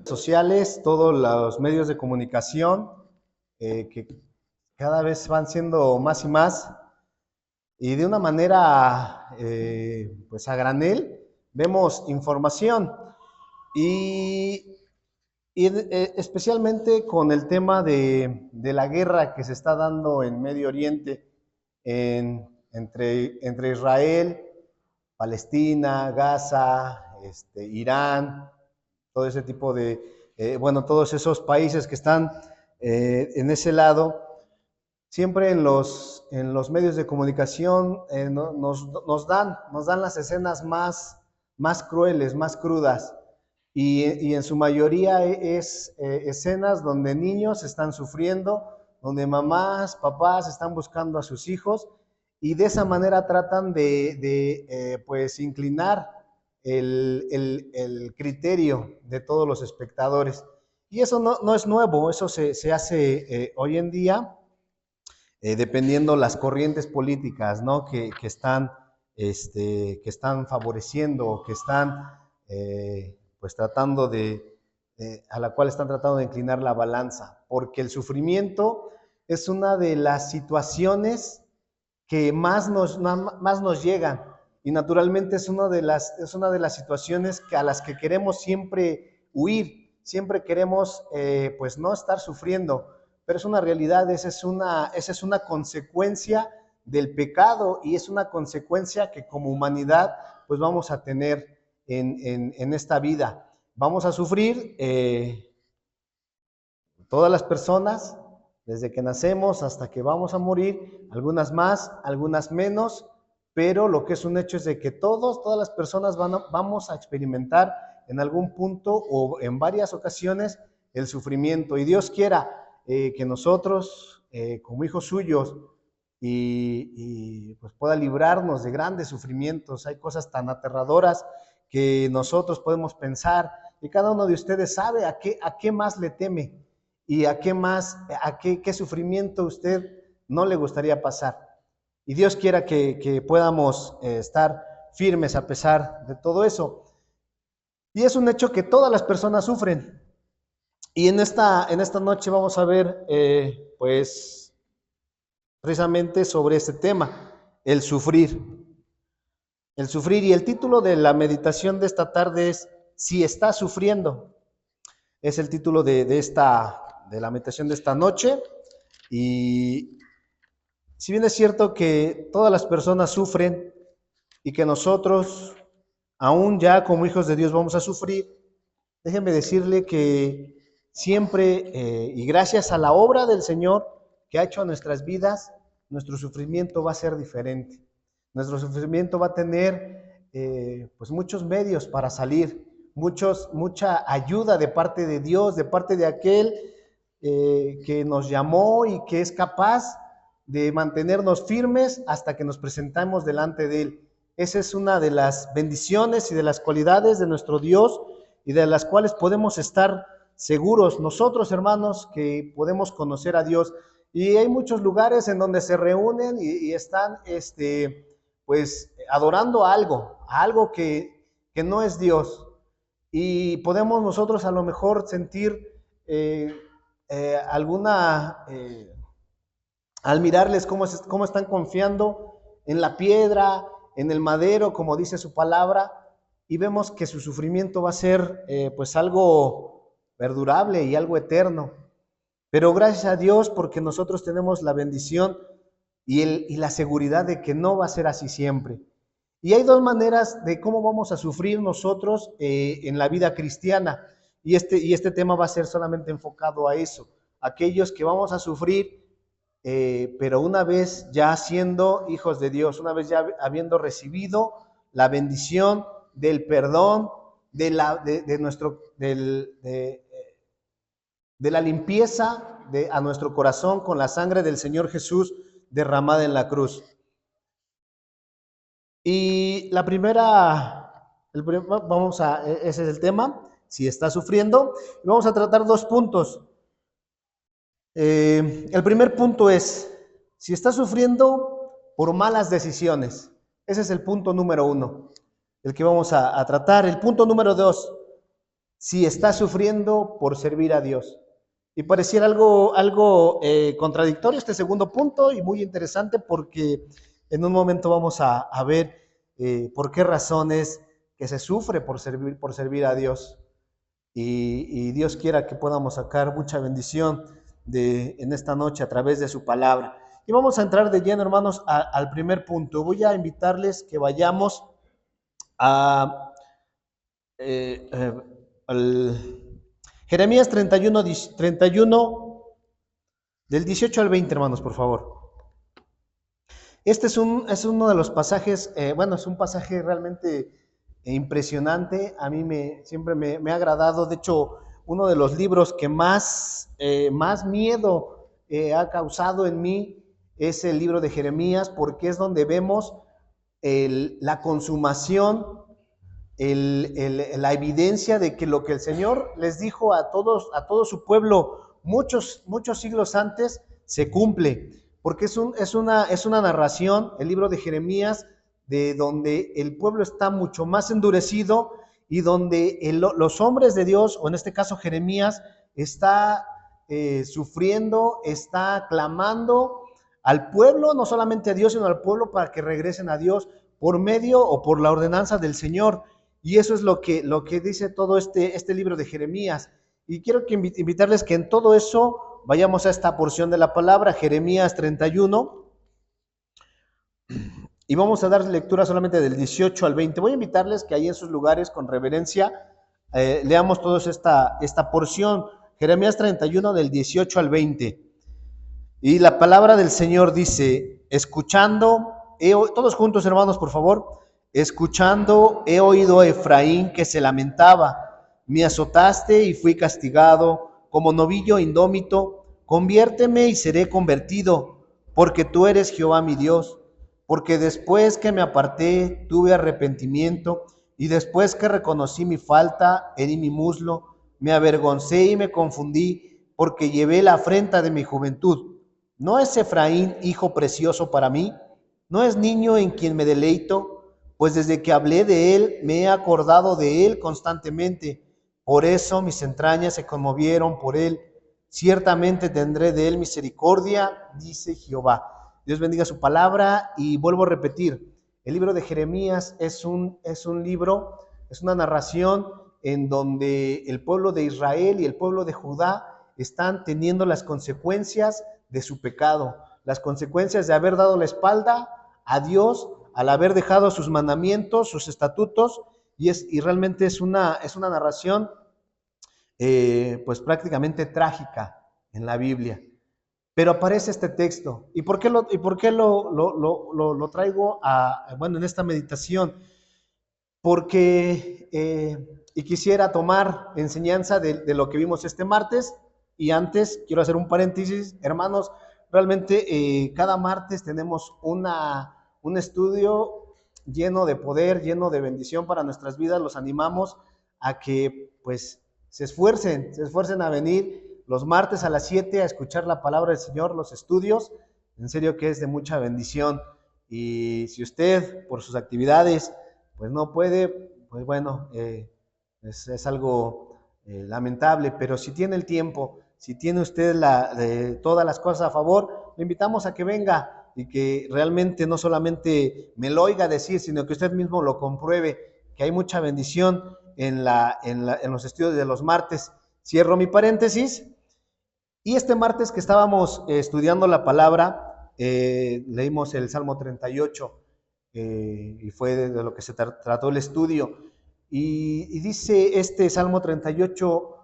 Sociales, todos los medios de comunicación, que cada vez van siendo más y más, y de una manera, pues a granel, vemos información, y, especialmente con el tema de la guerra que se está dando en Medio Oriente, entre Israel, Palestina, Gaza, Irán, todo ese tipo de, bueno, todos esos países que están en ese lado, siempre en los medios de comunicación nos dan las escenas más crueles, más crudas, y en su mayoría es escenas donde niños están sufriendo, donde mamás, papás están buscando a sus hijos, y de esa manera tratan de pues inclinar el criterio de todos los espectadores. Y eso no es nuevo, eso se hace hoy en día, dependiendo las corrientes políticas, ¿no? Que están favoreciendo o que están pues tratando a la cual están tratando de inclinar la balanza, porque el sufrimiento es una de las situaciones que más nos llegan, y naturalmente es una de las situaciones a las que queremos siempre huir, siempre queremos pues no estar sufriendo, pero es una realidad, esa es una consecuencia del pecado, y es una consecuencia que como humanidad pues vamos a tener en esta vida. Vamos a sufrir, todas las personas, desde que nacemos hasta que vamos a morir, algunas más, algunas menos, pero lo que es un hecho es de que todas las personas vamos a experimentar en algún punto o en varias ocasiones el sufrimiento. Y Dios quiera que nosotros, como hijos suyos, pues pueda librarnos de grandes sufrimientos. Hay cosas tan aterradoras que nosotros podemos pensar, y cada uno de ustedes sabe a qué más le teme, y qué sufrimiento usted no le gustaría pasar. Y Dios quiera que podamos estar firmes a pesar de todo eso. Y es un hecho que todas las personas sufren. Y en esta noche vamos a ver, pues, precisamente sobre este tema, el sufrir. El sufrir, y el título de la meditación de esta tarde es Si estás sufriendo. Es el título de la meditación de esta noche. Y si bien es cierto que todas las personas sufren, y que nosotros, aún ya como hijos de Dios, vamos a sufrir, déjenme decirle que siempre, y gracias a la obra del Señor que ha hecho en nuestras vidas, nuestro sufrimiento va a ser diferente. Nuestro sufrimiento va a tener pues muchos medios para salir, mucha ayuda de parte de Dios, de parte de aquel que nos llamó y que es capaz de mantenernos firmes hasta que nos presentamos delante de Él. Esa es una de las bendiciones y de las cualidades de nuestro Dios, y de las cuales podemos estar seguros nosotros, hermanos, que podemos conocer a Dios. Y hay muchos lugares en donde se reúnen y están pues adorando a algo que no es Dios. Y podemos nosotros a lo mejor sentir alguna, al mirarles cómo están confiando en la piedra, en el madero, como dice su palabra, y vemos que su sufrimiento va a ser pues algo perdurable y algo eterno. Pero gracias a Dios, porque nosotros tenemos la bendición y la seguridad de que no va a ser así siempre. Y hay dos maneras de cómo vamos a sufrir nosotros en la vida cristiana. Y este tema va a ser solamente enfocado a eso. Aquellos que vamos a sufrir, pero una vez ya siendo hijos de Dios, una vez ya habiendo recibido la bendición del perdón, de la limpieza a nuestro corazón con la sangre del Señor Jesús derramada en la cruz. Y la primera, ese es el tema, si está sufriendo. Vamos a tratar dos puntos. El primer punto es, si está sufriendo por malas decisiones. Ese es el punto número uno, el que vamos a tratar. El punto número dos, si está sufriendo por servir a Dios. Y pareciera algo contradictorio este segundo punto y muy interesante porque en un momento vamos a ver por qué razones que se sufre por servir a Dios. Y Dios quiera que podamos sacar mucha bendición en esta noche a través de su palabra. Y vamos a entrar de lleno, hermanos, al primer punto. Voy a invitarles que vayamos a al Jeremías 31, del 18 al 20, hermanos, por favor. Este es uno de los pasajes, es un pasaje realmente impresionante. A mí siempre me ha agradado. De hecho, uno de los libros que más miedo ha causado en mí es el libro de Jeremías, porque es donde vemos la consumación, la evidencia de que lo que el Señor les dijo a todo su pueblo muchos siglos antes se cumple, porque es una narración, el libro de Jeremías, de donde el pueblo está mucho más endurecido y donde los hombres de Dios, o en este caso Jeremías, está sufriendo, está clamando al pueblo, no solamente a Dios, sino al pueblo para que regresen a Dios por medio o por la ordenanza del Señor. Y eso es lo que dice todo este libro de Jeremías. Y quiero invitarles que en todo eso vayamos a esta porción de la palabra, Jeremías 31, y vamos a dar lectura solamente del 18 al 20. Voy a invitarles que ahí en sus lugares, con reverencia, leamos todos esta porción, Jeremías 31, del 18 al 20. Y la palabra del Señor dice: todos juntos, hermanos, por favor. Escuchando, he oído a Efraín que se lamentaba. Me azotaste y fui castigado, como novillo indómito. Conviérteme y seré convertido, porque tú eres Jehová mi Dios. Porque después que me aparté, tuve arrepentimiento, y después que reconocí mi falta, herí mi muslo, me avergoncé y me confundí, porque llevé la afrenta de mi juventud. ¿No es Efraín hijo precioso para mí? ¿No es niño en quien me deleito? Pues desde que hablé de él, me he acordado de él constantemente. Por eso mis entrañas se conmovieron por él. Ciertamente tendré de él misericordia, dice Jehová. Dios bendiga su palabra. Y vuelvo a repetir, el libro de Jeremías es un libro, es una narración en donde el pueblo de Israel y el pueblo de Judá están teniendo las consecuencias de su pecado, las consecuencias de haber dado la espalda a Dios, al haber dejado sus mandamientos, sus estatutos, y realmente es una narración pues prácticamente trágica en la Biblia. Pero aparece este texto. ¿Y por qué lo traigo en esta meditación? Porque y quisiera tomar enseñanza de lo que vimos este martes. Y antes quiero hacer un paréntesis, hermanos. Realmente cada martes tenemos un estudio lleno de poder, lleno de bendición para nuestras vidas. Los animamos a que pues se esfuercen a venir los martes a las 7 a escuchar la palabra del Señor, los estudios. En serio que es de mucha bendición. Y si usted por sus actividades pues no puede, pues bueno, es algo lamentable, pero si tiene el tiempo, si tiene usted todas las cosas a favor, le invitamos a que venga y que realmente no solamente me lo oiga decir, sino que usted mismo lo compruebe, que hay mucha bendición en los estudios de los martes. Cierro mi paréntesis. Y este martes que estábamos estudiando la palabra, leímos el Salmo 38, y fue de lo que se trató el estudio. Y dice este Salmo 38,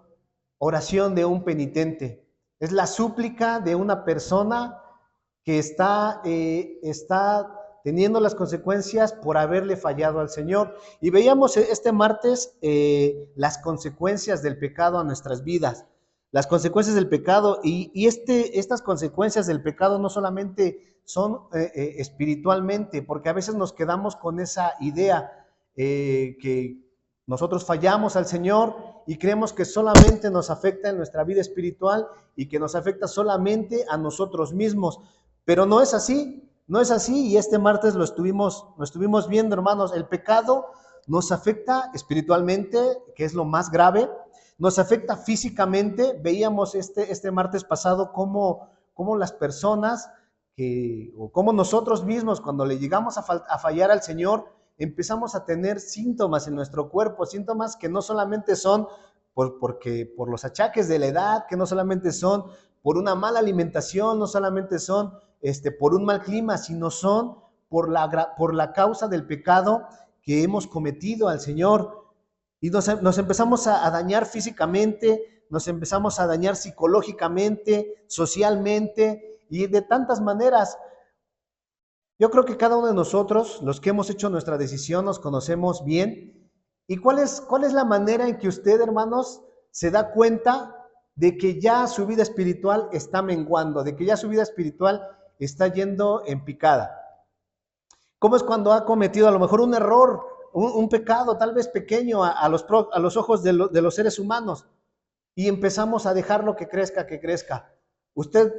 oración de un penitente. Es la súplica de una persona que está teniendo las consecuencias por haberle fallado al Señor. Y veíamos este martes las consecuencias del pecado a nuestras vidas. Las consecuencias del pecado, y estas consecuencias del pecado no solamente son espiritualmente, porque a veces nos quedamos con esa idea que nosotros fallamos al Señor y creemos que solamente nos afecta en nuestra vida espiritual y que nos afecta solamente a nosotros mismos, pero no es así, y este martes lo estuvimos viendo, hermanos. El pecado nos afecta espiritualmente, que es lo más grave, nos afecta físicamente. Veíamos este martes pasado cómo las personas o como nosotros mismos, cuando le llegamos a fallar al Señor, empezamos a tener síntomas en nuestro cuerpo, síntomas que no solamente son por los achaques de la edad, que no solamente son por una mala alimentación, no solamente son por un mal clima, sino son por la causa del pecado que hemos cometido al Señor. Y nos empezamos a dañar físicamente, nos empezamos a dañar psicológicamente, socialmente y de tantas maneras. Yo creo que cada uno de nosotros, los que hemos hecho nuestra decisión, nos conocemos bien. ¿Y cuál es la manera en que usted, hermanos, se da cuenta de que ya su vida espiritual está menguando, de que ya su vida espiritual está yendo en picada? ¿Cómo es cuando ha cometido a lo mejor un error, un pecado tal vez pequeño a los ojos de los seres humanos, y empezamos a dejarlo que crezca, que crezca? ¿Usted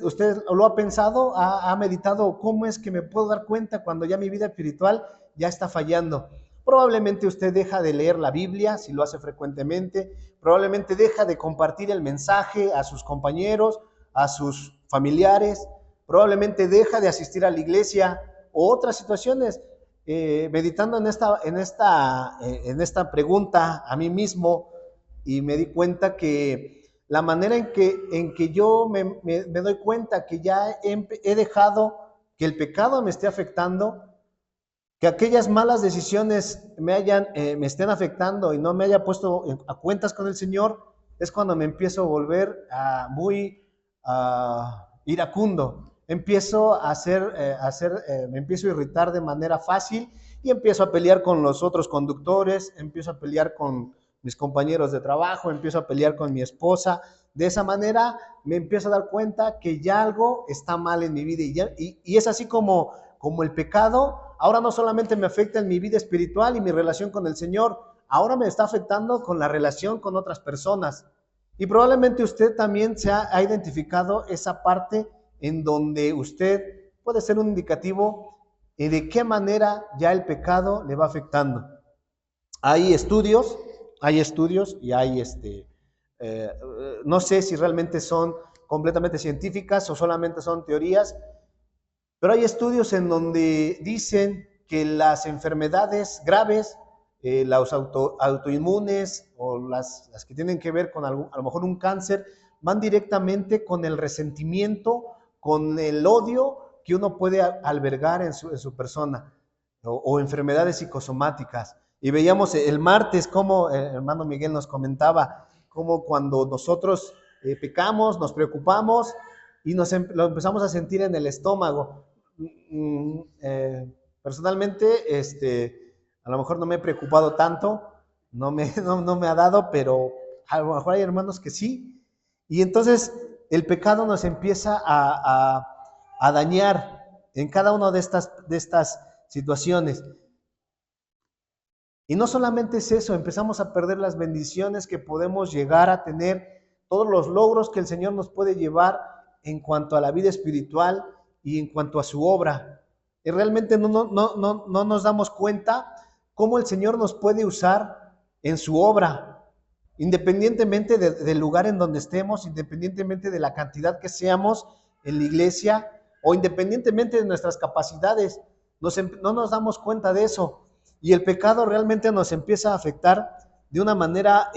lo ha pensado? ¿Ha meditado cómo es que me puedo dar cuenta cuando ya mi vida espiritual ya está fallando? Probablemente usted deja de leer la Biblia, si lo hace frecuentemente. Probablemente deja de compartir el mensaje a sus compañeros, a sus familiares. Probablemente deja de asistir a la iglesia o otras situaciones. Meditando en esta pregunta a mí mismo, y me di cuenta que la manera en que yo me doy cuenta que ya he dejado que el pecado me esté afectando, que aquellas malas decisiones me estén afectando y no me haya puesto a cuentas con el Señor, es cuando me empiezo a volver muy iracundo. Empiezo me empiezo a irritar de manera fácil y empiezo a pelear con los otros conductores, empiezo a pelear con mis compañeros de trabajo, empiezo a pelear con mi esposa. De esa manera me empiezo a dar cuenta que ya algo está mal en mi vida, y es así como el pecado ahora no solamente me afecta en mi vida espiritual y mi relación con el Señor, ahora me está afectando con la relación con otras personas. Y probablemente usted también ha identificado esa parte en donde usted puede ser un indicativo de qué manera ya el pecado le va afectando. Hay estudios y no sé si realmente son completamente científicas o solamente son teorías, pero hay estudios en donde dicen que las enfermedades graves, las autoinmunes o las que tienen que ver con a lo mejor un cáncer, van directamente con el resentimiento, con el odio que uno puede albergar en su persona, o enfermedades psicosomáticas. Y veíamos el martes cómo el hermano Miguel nos comentaba, cómo cuando nosotros pecamos, nos preocupamos y lo empezamos a sentir en el estómago. Personalmente, a lo mejor no me he preocupado tanto, no me ha dado, pero a lo mejor hay hermanos que sí. Y entonces el pecado nos empieza a dañar en cada una de estas situaciones. Y no solamente es eso, empezamos a perder las bendiciones que podemos llegar a tener, todos los logros que el Señor nos puede llevar en cuanto a la vida espiritual y en cuanto a su obra. Y realmente no nos damos cuenta cómo el Señor nos puede usar en su obra, independientemente del lugar en donde estemos, independientemente de la cantidad que seamos en la iglesia o independientemente de nuestras capacidades. No nos damos cuenta de eso. Y el pecado realmente nos empieza a afectar de una manera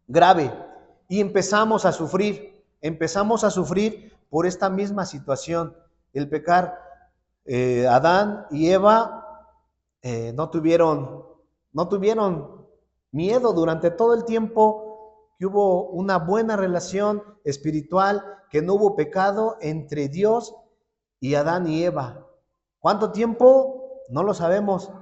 grave y empezamos a sufrir por esta misma situación, el pecar. Adán y Eva no tuvieron miedo durante todo el tiempo que hubo una buena relación espiritual, que no hubo pecado entre Dios y Adán y Eva. ¿Cuánto tiempo? No lo sabemos,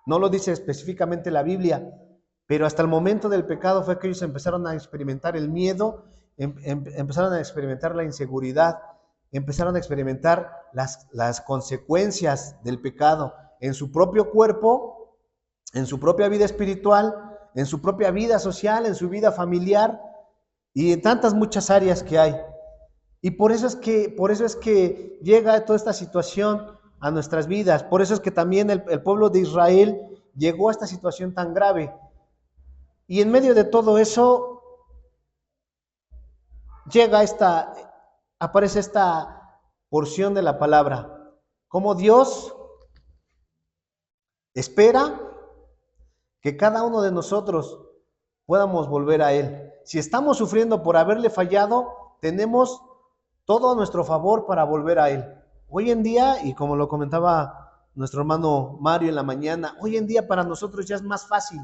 no lo dice específicamente la Biblia, pero hasta el momento del pecado fue que ellos empezaron a experimentar el miedo, empezaron a experimentar la inseguridad, empezaron a experimentar las consecuencias del pecado en su propio cuerpo, en su propia vida espiritual, en su propia vida social, en su vida familiar y en tantas muchas áreas que hay. Y por eso es que llega toda esta situación a nuestras vidas. Por eso es que también el pueblo de Israel llegó a esta situación tan grave. Y en medio de todo eso aparece esta porción de la palabra, como Dios espera que cada uno de nosotros podamos volver a Él. Si estamos sufriendo por haberle fallado, tenemos todo a nuestro favor para volver a Él. Hoy en día, y como lo comentaba nuestro hermano Mario en la mañana, hoy en día para nosotros ya es más fácil.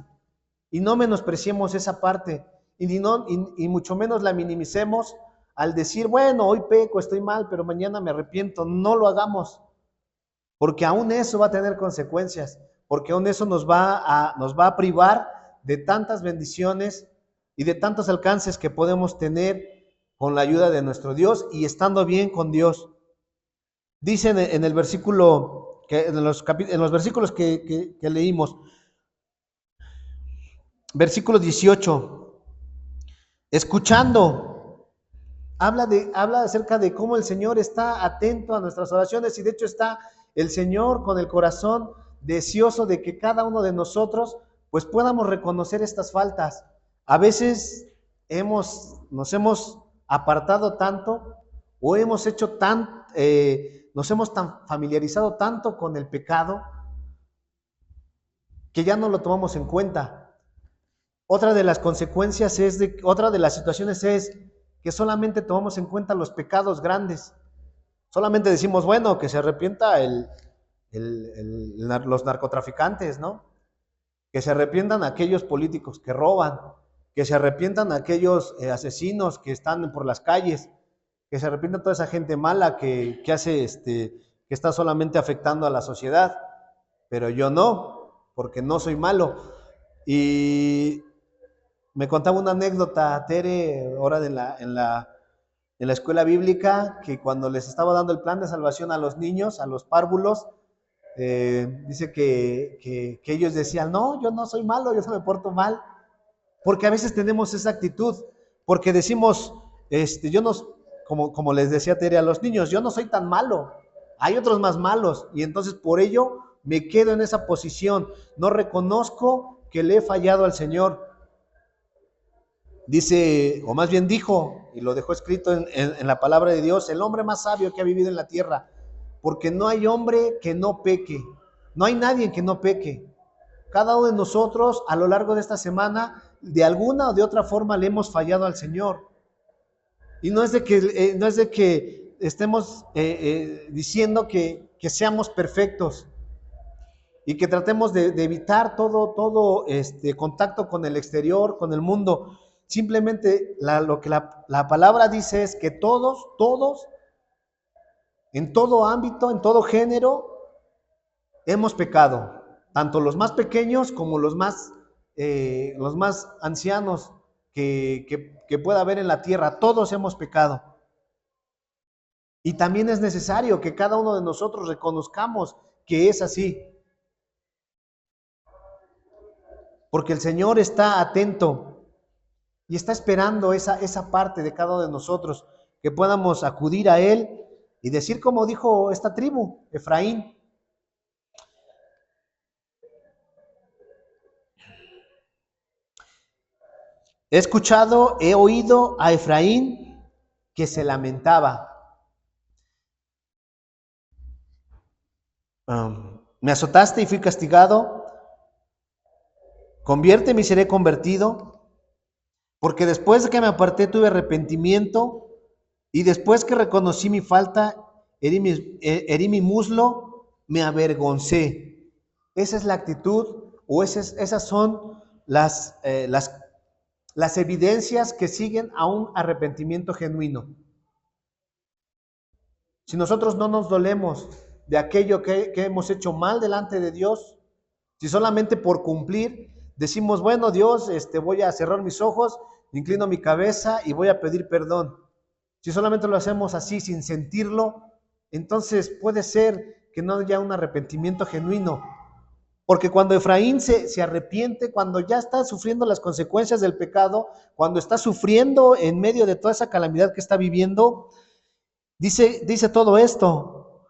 Y no menospreciemos esa parte, y mucho menos la minimicemos al decir, bueno, hoy peco, estoy mal, pero mañana me arrepiento. No lo hagamos, porque aún eso va a tener consecuencias, porque aún eso nos va a privar de tantas bendiciones y de tantos alcances que podemos tener con la ayuda de nuestro Dios y estando bien con Dios. Dice en el versículo, en los versículos que leímos, versículo 18, escuchando, habla acerca de cómo el Señor está atento a nuestras oraciones, y de hecho está el Señor con el corazón deseoso de que cada uno de nosotros pues podamos reconocer estas faltas. A veces nos hemos apartado tanto, o nos hemos tan familiarizado tanto con el pecado que ya no lo tomamos en cuenta. Otra de las consecuencias otra de las situaciones es que solamente tomamos en cuenta los pecados grandes. Solamente decimos, bueno, que se arrepienta los narcotraficantes, ¿no? Que se arrepientan aquellos políticos que roban, que se arrepientan aquellos asesinos que están por las calles, que se arrepientan toda esa gente mala que está solamente afectando a la sociedad. Pero yo no, porque no soy malo. Y me contaba una anécdota, Tere, ahora en la escuela bíblica, que cuando les estaba dando el plan de salvación a los niños, a los párvulos, dice que ellos decían, no, yo no soy malo, yo no me porto mal, porque a veces tenemos esa actitud, porque decimos, yo no, como les decía Tere a los niños, yo no soy tan malo, hay otros más malos, y entonces por ello me quedo en esa posición, no reconozco que le he fallado al Señor. Dice, o más bien dijo, y lo dejó escrito en la palabra de Dios, el hombre más sabio que ha vivido en la tierra, porque no hay hombre que no peque, no hay nadie que no peque. Cada uno de nosotros a lo largo de esta semana, de alguna o de otra forma le hemos fallado al Señor. Y no es de que estemos diciendo que seamos perfectos y que tratemos de evitar todo contacto con el exterior, con el mundo. Simplemente lo que la palabra dice es que todos, en todo ámbito, en todo género, hemos pecado, tanto los más pequeños como los más ancianos que pueda haber en la tierra. Todos hemos pecado. Y también es necesario que cada uno de nosotros reconozcamos que es así. Porque el Señor está atento y está esperando esa parte de cada uno de nosotros, que podamos acudir a Él y decir como dijo esta tribu, Efraín. He oído a Efraín que se lamentaba. Me azotaste y fui castigado. Conviérteme y seré convertido. Porque después de que me aparté tuve arrepentimiento, y después que reconocí mi falta, herí mi muslo, me avergoncé. Esa es la actitud, o esas son las evidencias que siguen a un arrepentimiento genuino. Si nosotros no nos dolemos de aquello que hemos hecho mal delante de Dios, si solamente por cumplir decimos, bueno, Dios, voy a cerrar mis ojos, inclino mi cabeza y voy a pedir perdón. Si solamente lo hacemos así sin sentirlo, entonces puede ser que no haya un arrepentimiento genuino. Porque cuando Efraín se arrepiente, cuando ya está sufriendo las consecuencias del pecado, cuando está sufriendo en medio de toda esa calamidad que está viviendo, dice todo esto,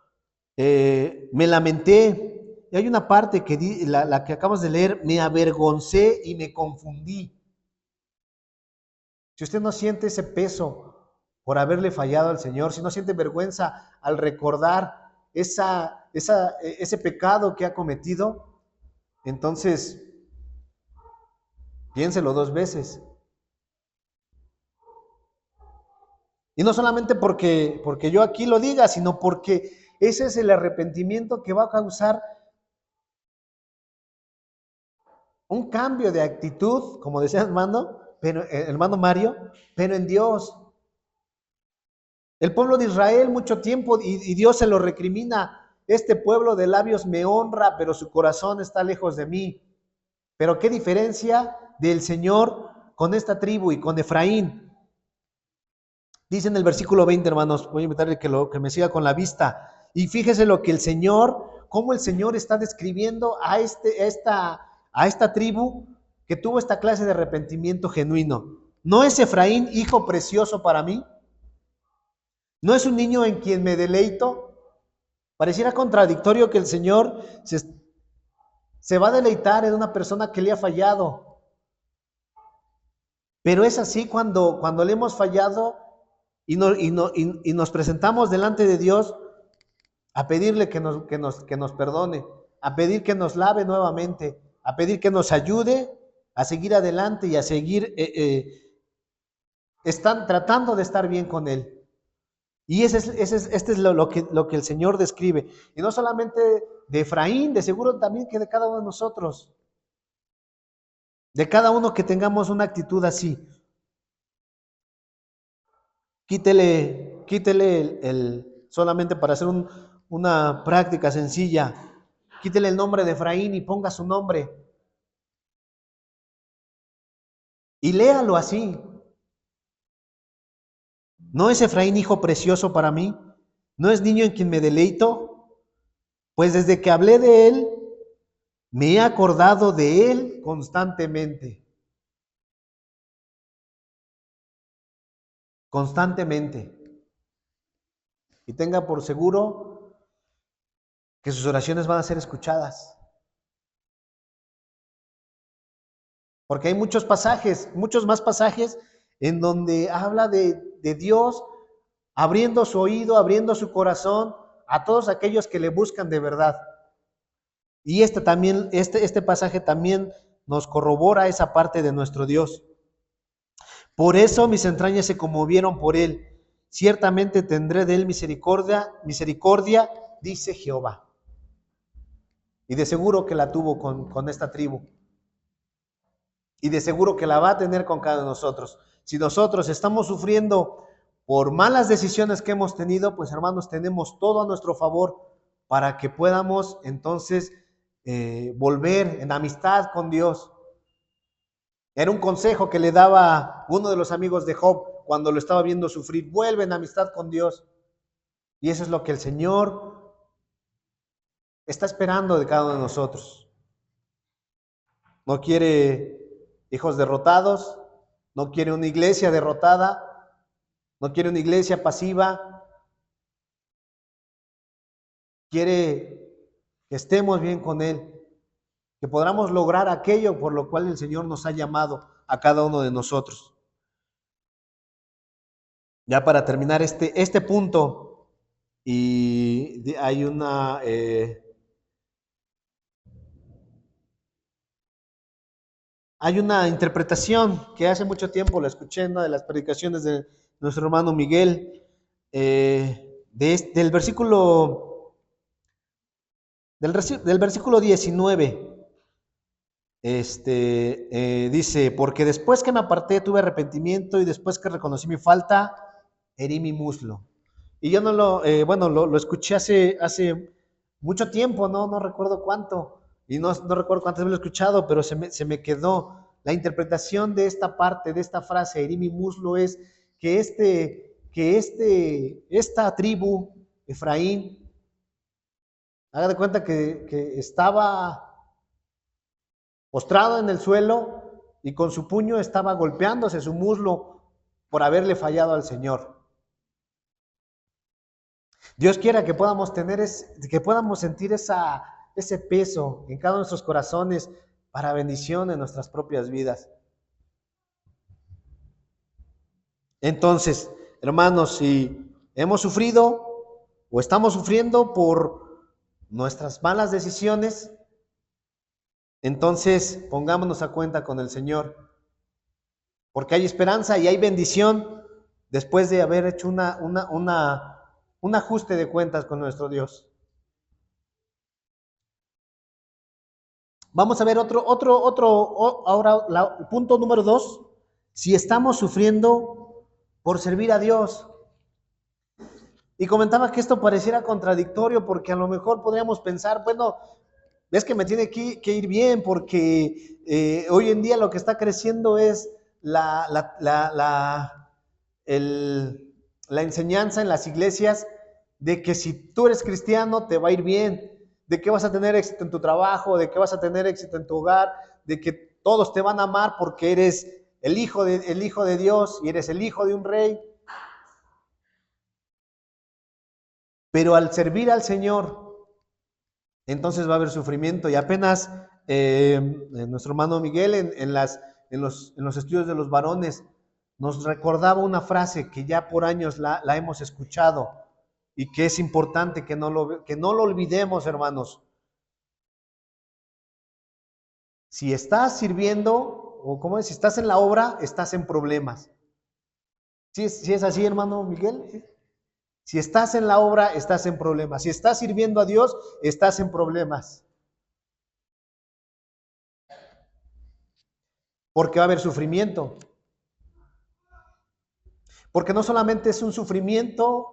me lamenté. Y hay una parte la que acabas de leer, me avergoncé y me confundí. si usted no siente ese peso por haberle fallado al Señor, si no siente vergüenza al recordar ese pecado que ha cometido, entonces piénselo 2 veces. Y no solamente porque yo aquí lo diga, sino porque ese es el arrepentimiento que va a causar un cambio de actitud, como decía hermano Mario, pero en Dios. El pueblo de Israel mucho tiempo, y Dios se lo recrimina, este pueblo de labios me honra, pero su corazón está lejos de mí. Pero qué diferencia del Señor con esta tribu y con Efraín. Dice en el versículo 20, hermanos, voy a invitarle que me siga con la vista. Y fíjese lo que el Señor, cómo el Señor está describiendo a esta tribu que tuvo esta clase de arrepentimiento genuino. ¿No es Efraín hijo precioso para mí? ¿No es un niño en quien me deleito? Pareciera contradictorio que el Señor se va a deleitar en una persona que le ha fallado. Pero es así cuando le hemos fallado y nos presentamos delante de Dios a pedirle que nos perdone, a pedir que nos lave nuevamente, a pedir que nos ayude a seguir adelante y a seguir están tratando de estar bien con Él. Y este es lo que el Señor describe. Y no solamente de Efraín, de seguro también que de cada uno de nosotros. De cada uno que tengamos una actitud así. Quítele solamente para hacer una práctica sencilla. Quítele el nombre de Efraín y ponga su nombre. Y léalo así. ¿No es Efraín hijo precioso para mí? ¿No es niño en quien me deleito? Pues desde que hablé de él, me he acordado de él constantemente. Constantemente. Y tenga por seguro que sus oraciones van a ser escuchadas. Porque hay muchos pasajes, muchos más pasajes en donde habla de Dios abriendo su oído, abriendo su corazón a todos aquellos que le buscan de verdad. Y este pasaje también nos corrobora esa parte de nuestro Dios. Por eso mis entrañas se conmovieron por él. Ciertamente tendré de él misericordia, dice Jehová. Y de seguro que la tuvo con esta tribu. Y de seguro que la va a tener con cada uno de nosotros. Si nosotros estamos sufriendo por malas decisiones que hemos tenido, pues hermanos, tenemos todo a nuestro favor para que podamos entonces volver en amistad con Dios. Era un consejo que le daba uno de los amigos de Job cuando lo estaba viendo sufrir. Vuelve en amistad con Dios. Y eso es lo que el Señor está esperando de cada uno de nosotros. No quiere hijos derrotados, no quiere una iglesia derrotada, no quiere una iglesia pasiva, quiere que estemos bien con Él, que podamos lograr aquello por lo cual el Señor nos ha llamado a cada uno de nosotros. Ya para terminar este punto, y hay una... Hay una interpretación que hace mucho tiempo la escuché en una de las predicaciones de nuestro hermano Miguel, del versículo 19. Dice, porque después que me aparté tuve arrepentimiento y después que reconocí mi falta, herí mi muslo. Y yo no lo escuché hace mucho tiempo, no recuerdo cuánto. Y no recuerdo cuántas veces lo he escuchado, pero se me quedó. La interpretación de esta parte, de esta frase, herí mi muslo, es que esta tribu, Efraín, haga de cuenta que estaba postrado en el suelo y con su puño estaba golpeándose su muslo por haberle fallado al Señor. Dios quiera que podamos sentir ese peso en cada uno de nuestros corazones para bendición en nuestras propias vidas. Entonces, hermanos, si hemos sufrido o estamos sufriendo por nuestras malas decisiones, entonces pongámonos a cuenta con el Señor, porque hay esperanza y hay bendición después de haber hecho un ajuste de cuentas con nuestro Dios. Vamos a ver ahora el punto número 2, si estamos sufriendo por servir a Dios. Y comentaba que esto pareciera contradictorio porque a lo mejor podríamos pensar, bueno, es que me tiene que ir bien porque hoy en día lo que está creciendo es la enseñanza en las iglesias de que si tú eres cristiano te va a ir bien, de que vas a tener éxito en tu trabajo, de que vas a tener éxito en tu hogar, de que todos te van a amar porque eres el hijo de Dios y eres el hijo de un rey. Pero al servir al Señor, entonces va a haber sufrimiento. Y apenas nuestro hermano Miguel en los estudios de los varones nos recordaba una frase que ya por años la hemos escuchado y que es importante que no lo olvidemos, hermanos. Si estás sirviendo, o como es, si estás en la obra, estás en problemas. ¿Sí es así, hermano Miguel? ¿Sí? Si estás en la obra, estás en problemas. Si estás sirviendo a Dios, estás en problemas. Porque va a haber sufrimiento. Porque no solamente es un sufrimiento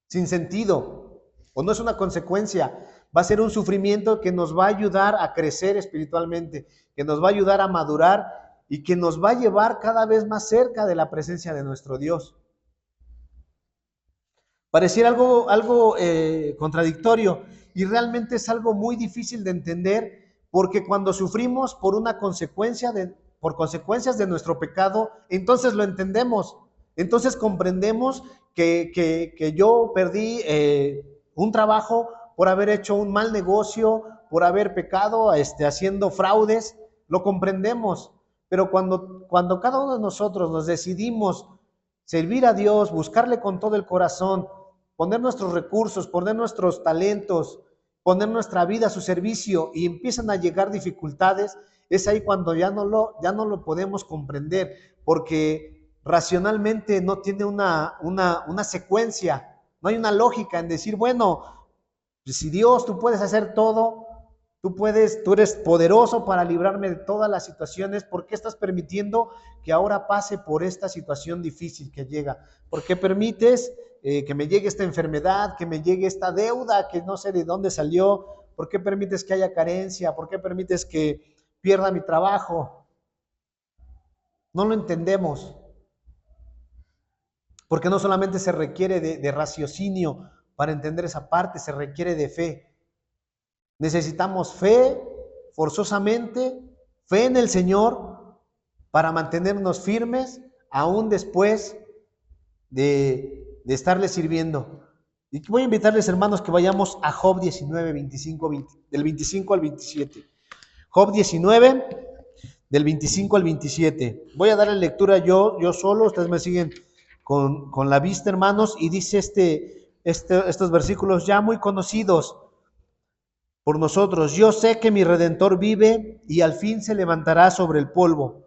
sin sentido, o no es una consecuencia, va a ser un sufrimiento que nos va a ayudar a crecer espiritualmente, que nos va a ayudar a madurar y que nos va a llevar cada vez más cerca de la presencia de nuestro Dios. Pareciera algo contradictorio y realmente es algo muy difícil de entender porque cuando sufrimos por consecuencias de nuestro pecado, entonces lo entendemos, entonces comprendemos que yo perdí un trabajo por haber hecho un mal negocio, por haber pecado haciendo fraudes, lo comprendemos, pero cuando cada uno de nosotros nos decidimos servir a Dios, buscarle con todo el corazón, poner nuestros recursos, poner nuestros talentos, poner nuestra vida a su servicio y empiezan a llegar dificultades, es ahí cuando ya no lo podemos comprender, porque racionalmente no tiene una secuencia, no hay una lógica en decir, bueno, pues si Dios, tú puedes hacer todo, tú eres poderoso para librarme de todas las situaciones, ¿por qué estás permitiendo que ahora pase por esta situación difícil que llega? ¿Por qué permites que me llegue esta enfermedad, que me llegue esta deuda que no sé de dónde salió? ¿Por qué permites que haya carencia? ¿Por qué permites que pierda mi trabajo? No lo entendemos, porque no solamente se requiere de raciocinio para entender esa parte, se requiere de fe. Necesitamos fe, forzosamente, fe en el Señor para mantenernos firmes aún después de estarle sirviendo. Y voy a invitarles, hermanos, que vayamos a Job 19, 25, del 25 al 27. Job 19, del 25 al 27. Voy a darle lectura yo solo, ustedes me siguen con la vista, hermanos, y dice estos versículos ya muy conocidos por nosotros. Yo sé que mi Redentor vive y al fin se levantará sobre el polvo.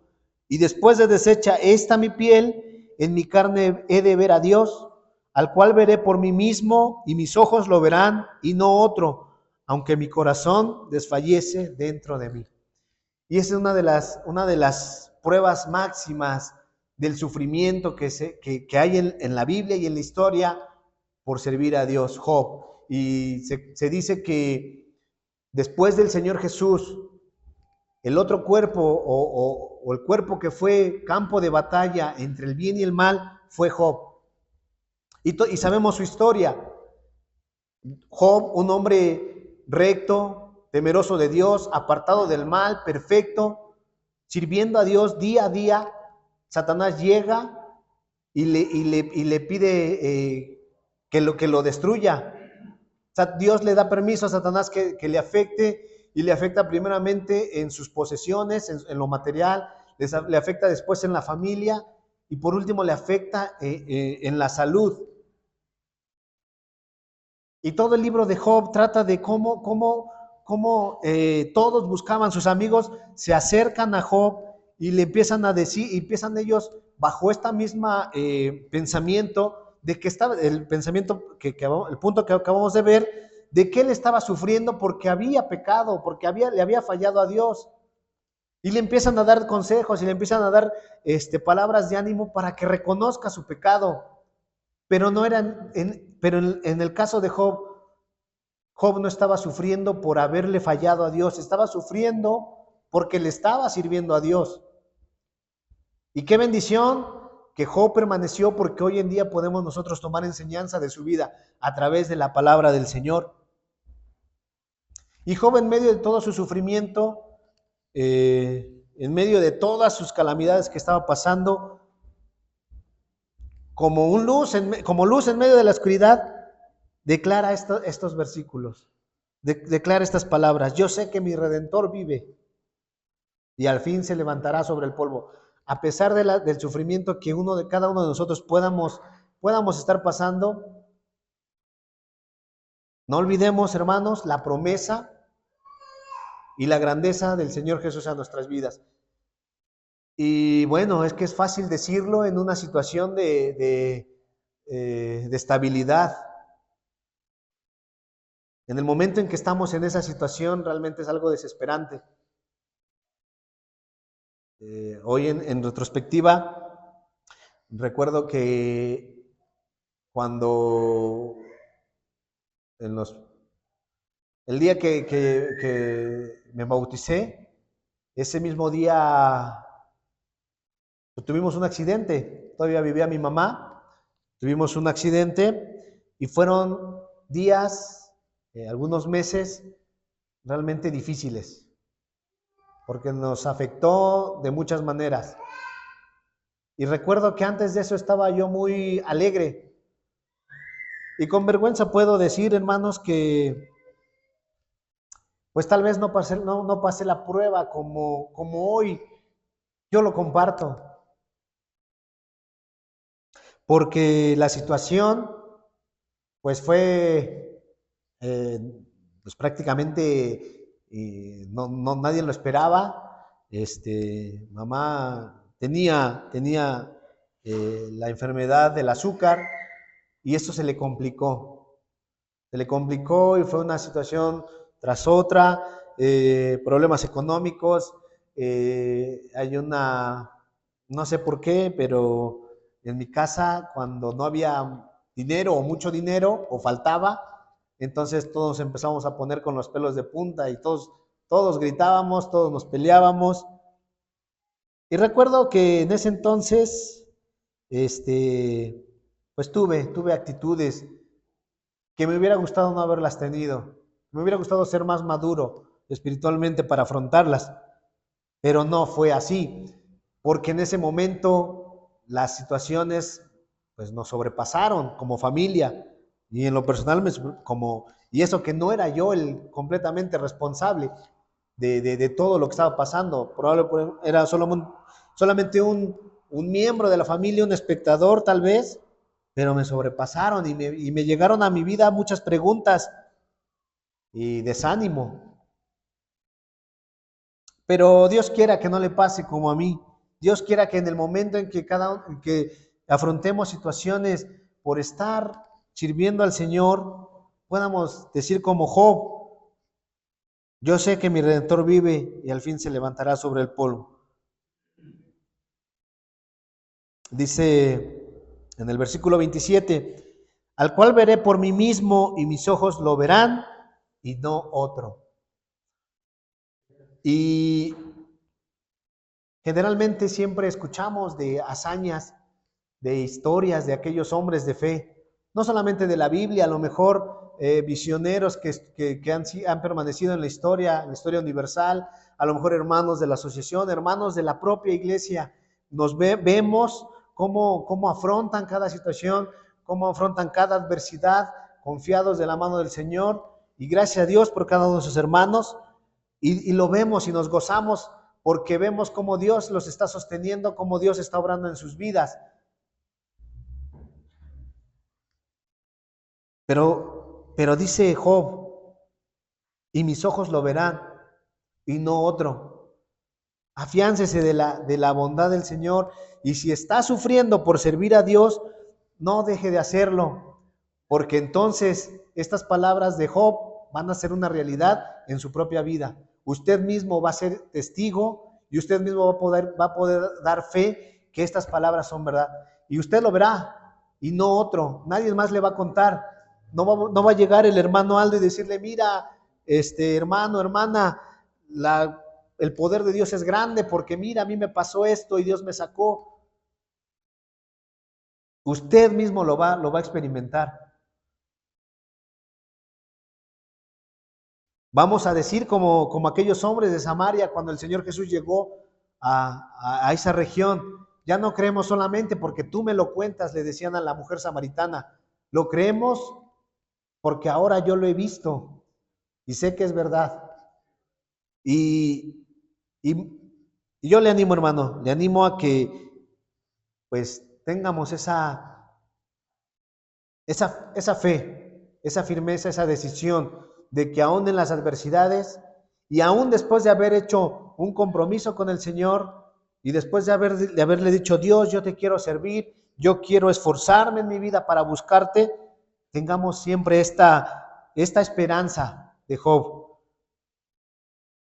Y después de deshecha esta mi piel, en mi carne he de ver a Dios, al cual veré por mí mismo y mis ojos lo verán y no otro, aunque mi corazón desfallece dentro de mí. Y esa es una de las pruebas máximas del sufrimiento que hay en la Biblia y en la historia por servir a Dios, Job. Y se dice que después del Señor Jesús, el otro cuerpo o el cuerpo que fue campo de batalla entre el bien y el mal fue Job. Y sabemos su historia. Job, un hombre recto, temeroso de Dios, apartado del mal, perfecto, sirviendo a Dios día a día. Satanás llega y le pide que lo destruya. Dios le da permiso a Satanás que le afecte, y le afecta primeramente en sus posesiones, en lo material, le afecta después en la familia y por último le afecta en la salud. Y todo el libro de Job trata de cómo todos buscaban, sus amigos se acercan a Job y le empiezan a decir, y empiezan ellos bajo esta misma pensamiento de que estaba, el pensamiento el punto que acabamos de ver, de que él estaba sufriendo porque había pecado, porque le había fallado a Dios. Y le empiezan a dar consejos y le empiezan a dar palabras de ánimo para que reconozca su pecado. Pero no eran, pero en el caso de Job, Job no estaba sufriendo por haberle fallado a Dios, estaba sufriendo porque le estaba sirviendo a Dios. Y qué bendición que Job permaneció, porque hoy en día podemos nosotros tomar enseñanza de su vida a través de la palabra del Señor. Y Job, en medio de todo su sufrimiento, en medio de todas sus calamidades que estaba pasando, como luz en medio de la oscuridad, declara estos versículos, declara estas palabras: yo sé que mi Redentor vive y al fin se levantará sobre el polvo. A pesar del sufrimiento que cada uno de nosotros podamos estar pasando, no olvidemos, hermanos, la promesa y la grandeza del Señor Jesús a nuestras vidas. Y bueno, es que es fácil decirlo en una situación de estabilidad. En el momento en que estamos en esa situación, realmente es algo desesperante. Hoy en retrospectiva, recuerdo que cuando el día que me bauticé, ese mismo día tuvimos un accidente. Todavía vivía mi mamá, tuvimos un accidente y fueron días, algunos meses realmente difíciles, porque nos afectó de muchas maneras. Y recuerdo que antes de eso estaba yo muy alegre. Y con vergüenza puedo decir, hermanos, que pues tal vez no pasé la prueba como hoy yo lo comparto. Porque la situación pues fue pues prácticamente nadie lo esperaba. Mamá tenía la enfermedad del azúcar y esto se le complicó y fue una situación tras otra, problemas económicos, hay no sé por qué, pero en mi casa cuando no había dinero o mucho dinero o faltaba, entonces todos empezamos a poner con los pelos de punta y todos gritábamos, todos nos peleábamos. Y recuerdo que en ese entonces, pues tuve actitudes que me hubiera gustado no haberlas tenido. Me hubiera gustado ser más maduro espiritualmente para afrontarlas, pero no fue así, porque en ese momento las situaciones pues nos sobrepasaron como familia y en lo personal y eso que no era yo el completamente responsable de todo lo que estaba pasando. Probablemente era solamente un miembro de la familia, un espectador tal vez, pero me sobrepasaron y me llegaron a mi vida muchas preguntas y desánimo. Pero Dios quiera que no le pase como a mí. Dios quiera que en el momento en que afrontemos situaciones por estar sirviendo al Señor, podamos decir como Job: yo sé que mi Redentor vive y al fin se levantará sobre el polvo. Dice en el versículo 27, al cual veré por mí mismo y mis ojos lo verán y no otro. Y generalmente siempre escuchamos de hazañas, de historias de aquellos hombres de fe, no solamente de la Biblia, a lo mejor visioneros que han permanecido en la historia universal, a lo mejor hermanos de la asociación, hermanos de la propia iglesia. Vemos cómo afrontan cada situación, cómo afrontan cada adversidad, confiados de la mano del Señor, y gracias a Dios por cada uno de sus hermanos, y lo vemos y nos gozamos porque vemos cómo Dios los está sosteniendo, cómo Dios está obrando en sus vidas. Pero dice Job, y mis ojos lo verán y no otro. Afiáncese de la bondad del Señor, y si está sufriendo por servir a Dios, no deje de hacerlo, porque entonces estas palabras de Job van a ser una realidad en su propia vida. Usted mismo va a ser testigo y usted mismo va a poder dar fe que estas palabras son verdad. Y usted lo verá y no otro. Nadie más le va a contar. No va a llegar el hermano Aldo y decirle, mira, hermano, hermana, el poder de Dios es grande porque mira, a mí me pasó esto y Dios me sacó. Usted mismo lo va a experimentar. Vamos a decir como aquellos hombres de Samaria cuando el Señor Jesús llegó a esa región. Ya no creemos solamente porque tú me lo cuentas, le decían a la mujer samaritana. Lo creemos porque ahora yo lo he visto y sé que es verdad. Y, y, y yo le animo, hermano, le animo a que pues tengamos esa fe, esa firmeza, esa decisión de que aún en las adversidades y aún después de haber hecho un compromiso con el Señor y después de haberle dicho, Dios, yo te quiero servir, yo quiero esforzarme en mi vida para buscarte, tengamos siempre esta esperanza de Job,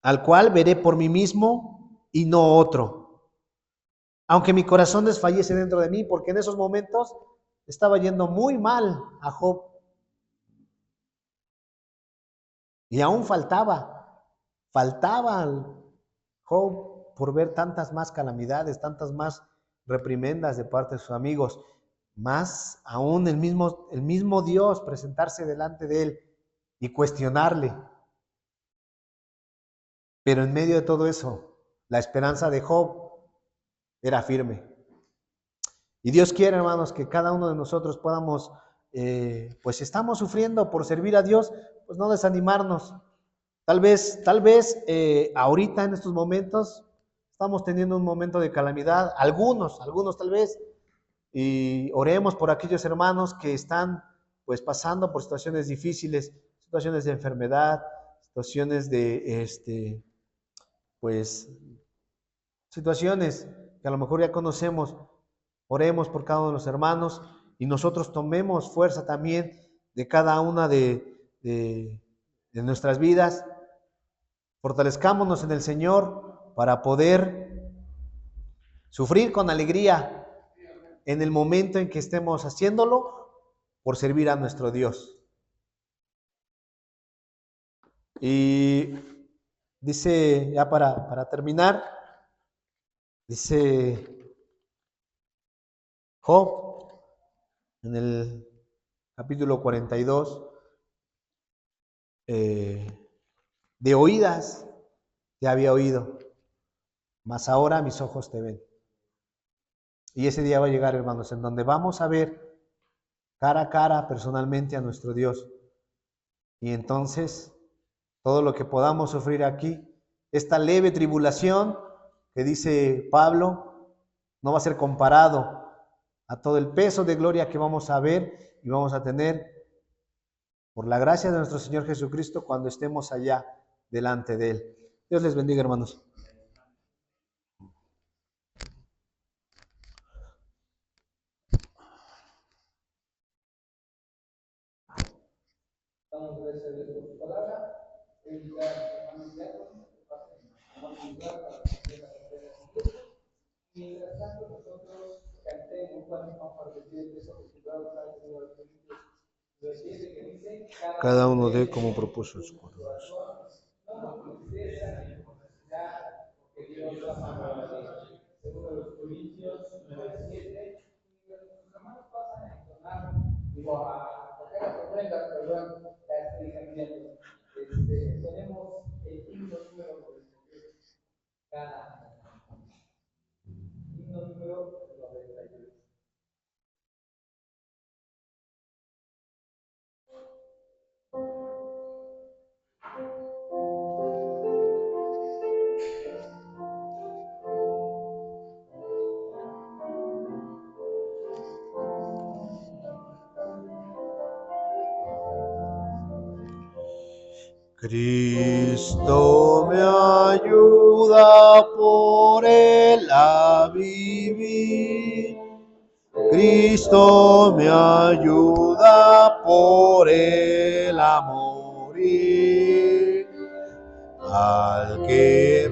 al cual veré por mí mismo y no otro. Aunque mi corazón desfallece dentro de mí, porque en esos momentos estaba yendo muy mal a Job. Y aún faltaba al Job por ver tantas más calamidades, tantas más reprimendas de parte de sus amigos. Más aún el mismo Dios presentarse delante de él y cuestionarle. Pero en medio de todo eso, la esperanza de Job era firme. Y Dios quiere, hermanos, que cada uno de nosotros podamos, pues si estamos sufriendo por servir a Dios, pues no desanimarnos. Tal vez ahorita en estos momentos estamos teniendo un momento de calamidad, algunos tal vez, y oremos por aquellos hermanos que están pues pasando por situaciones difíciles, situaciones de enfermedad, situaciones de pues situaciones que a lo mejor ya conocemos. Oremos por cada uno de los hermanos y nosotros tomemos fuerza también de cada una de nuestras vidas. Fortalezcámonos en el Señor para poder sufrir con alegría en el momento en que estemos haciéndolo por servir a nuestro Dios. Y dice, ya para terminar, dice Job en el capítulo 42, de oídas te había oído, mas ahora mis ojos te ven. Y ese día va a llegar, hermanos, en donde vamos a ver cara a cara personalmente a nuestro Dios. Y entonces, todo lo que podamos sufrir aquí, esta leve tribulación que dice Pablo, no va a ser comparado a todo el peso de gloria que vamos a ver y vamos a tener por la gracia de nuestro Señor Jesucristo cuando estemos allá delante de Él. Dios les bendiga, hermanos. Damos gracias a Dios por su palabra. Invitar a hermanos diáconos que pasen a un lugar para que la congregación. Mientras tanto, nosotros cantemos, vamos a repetir eso que estudiamos al Señor que dice: cada uno dé como propuso en su corazón. No con tristeza ni con necesidad, porque Dios lo ama a Dios. Segundo de los Corintios 9:7. Nuestros hermanos pasan a entonar, digo, a tocar las ofrendas, perdón, ya estoy cambiando. Tenemos el himno número 93. Cada himno número 93. Cristo me ayuda por él a vivir. Cristo me ayuda por él a morir. Al que